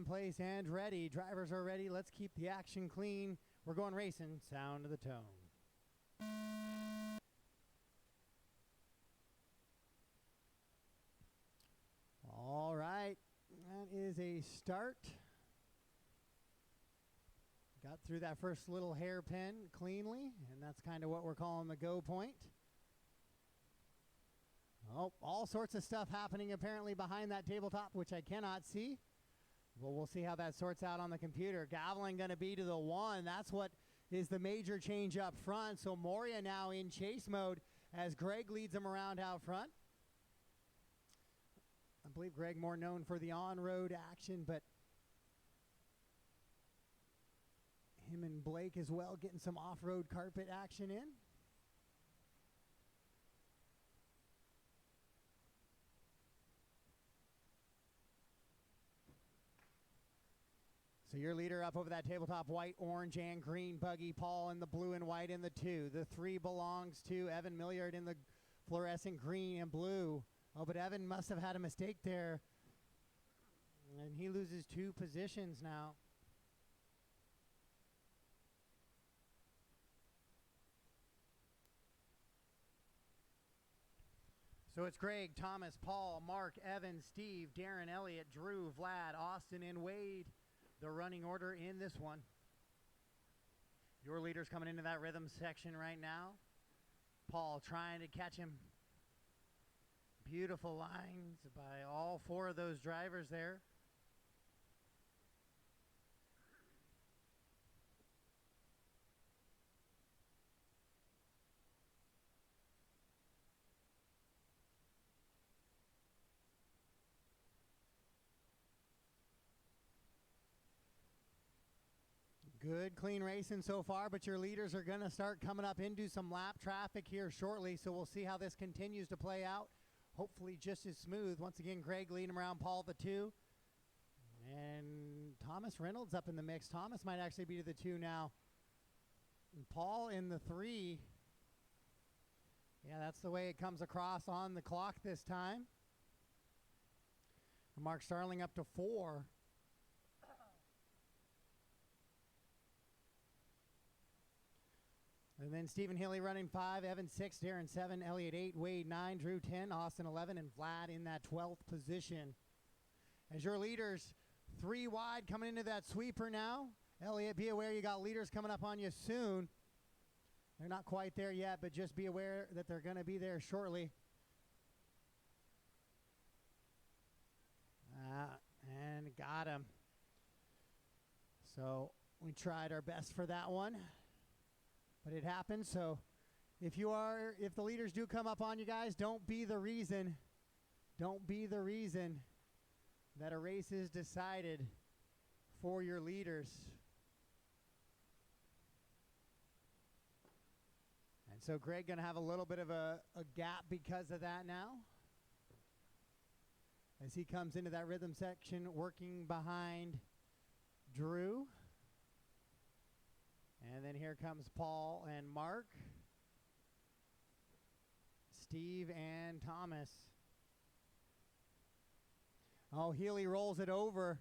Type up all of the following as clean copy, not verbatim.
in place and ready. Drivers are ready. Let's keep the action clean. We're going racing. Sound of the tone. All right, that is a start. Got through that first little hairpin cleanly, and that's kind of what we're calling the go point. Oh, all sorts of stuff happening apparently behind that tabletop, which I cannot see. Well, we'll see how that sorts out on the computer. Gavelin going to be to the 1. That's what is the major change up front. So Moria now in chase mode as Greg leads him around out front. I believe Greg more known for the on-road action, but him and Blake as well getting some off-road carpet action in. So your leader up over that tabletop, white, orange, and green buggy. Paul in the blue and white in the 2. The 3 belongs to Evan Milliard in the fluorescent green and blue. Oh, but Evan must have had a mistake there. And he loses 2 positions now. So it's Greg, Thomas, Paul, Mark, Evan, Steve, Darren, Elliot, Drew, Vlad, Austin, and Wade. The running order in this one. Your leader's coming into that rhythm section right now. Paul trying to catch him. Beautiful lines by all 4 of those drivers there. Good, clean racing so far, but your leaders are going to start coming up into some lap traffic here shortly, so we'll see how this continues to play out. Hopefully just as smooth. Once again, Greg leading him around, Paul the 2. And Thomas Reynolds up in the mix. Thomas might actually be to the 2 now. And Paul in the 3. Yeah, that's the way it comes across on the clock this time. And Mark Starling up to 4. And then Stephen Healey running 5, Evan 6, Darren 7, Elliot 8, Wade 9, Drew 10, Austin 11, and Vlad in that 12th position. As your leaders, 3 wide coming into that sweeper now. Elliot, be aware you got leaders coming up on you soon. They're not quite there yet, but just be aware that they're going to be there shortly. And got him. So we tried our best for that one. But it happens, so if the leaders do come up on you guys, don't be the reason that a race is decided for your leaders. And so Greg gonna have a little bit of a gap because of that now. As he comes into that rhythm section, working behind Drew. And then here comes Paul and Mark, Steve and Thomas. Oh, Healey rolls it over.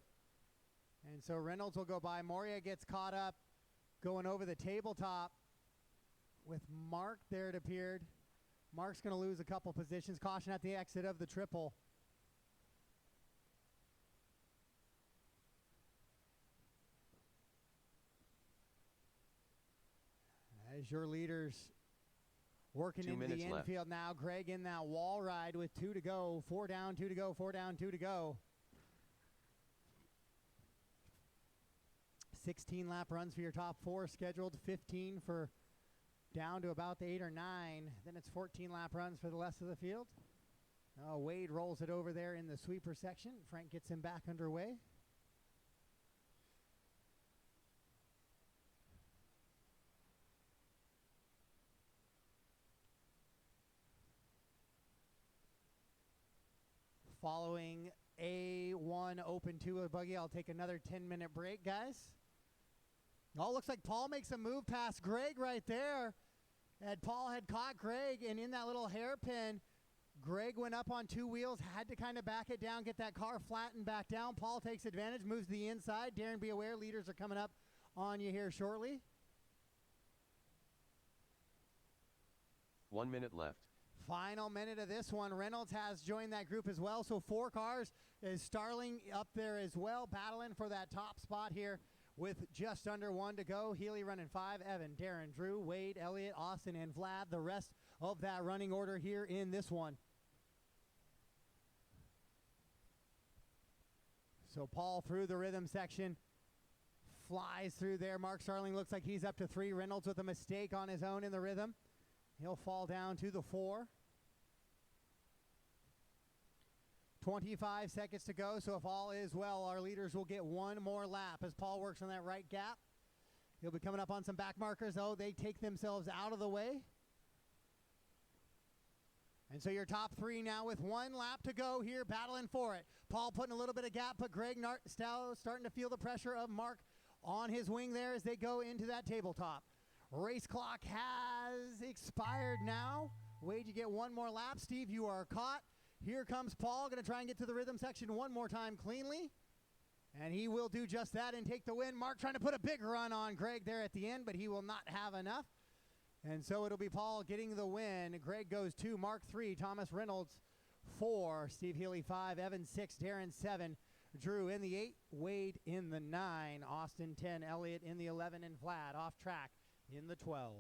And so Reynolds will go by. Moria gets caught up going over the tabletop with Mark there, it appeared. Mark's going to lose a couple positions. Caution at the exit of the triple. As your leaders working into the infield now. Greg in that wall ride with 2 to go. 4 down, 2 to go, 4 down, 2 to go. 16 lap runs for your top 4 scheduled. 15 for down to about the 8 or 9. Then it's 14 lap runs for the rest of the field. Oh, Wade rolls it over there in the sweeper section. Frank gets him back underway. Following A1 open 2 of buggy, I'll take another 10-minute break, guys. Oh, looks like Paul makes a move past Greg right there. And Paul had caught Greg, and in that little hairpin, Greg went up on 2 wheels, had to kind of back it down, get that car flattened back down. Paul takes advantage, moves to the inside. Darren, be aware, leaders are coming up on you here shortly. 1 minute left. Final minute of this one. Reynolds has joined that group as well. So 4 cars is Starling up there as well, battling for that top spot here with just under 1 to go. Healey running 5, Evan, Darren, Drew, Wade, Elliot, Austin, and Vlad. The rest of that running order here in this one. So Paul through the rhythm section, flies through there. Mark Starling looks like he's up to 3. Reynolds with a mistake on his own in the rhythm. He'll fall down to the 4. 25 seconds to go, so if all is well, our leaders will get 1 more lap as Paul works on that right gap. He'll be coming up on some back markers, though. They take themselves out of the way. And so your top 3 now with 1 lap to go here, battling for it. Paul putting a little bit of gap, but Greg Stow starting to feel the pressure of Mark on his wing there as they go into that tabletop. Race clock has expired now. Wade, you get 1 more lap. Steve, you are caught. Here comes Paul, going to try and get to the rhythm section 1 more time cleanly. And he will do just that and take the win. Mark trying to put a big run on Greg there at the end, but he will not have enough. And so it'll be Paul getting the win. Greg goes 2, Mark 3, Thomas Reynolds 4, Steve Healey 5, Evan 6, Darren 7, Drew in the 8, Wade in the 9, Austin 10, Elliot in the 11, and Vlad off track in the 12.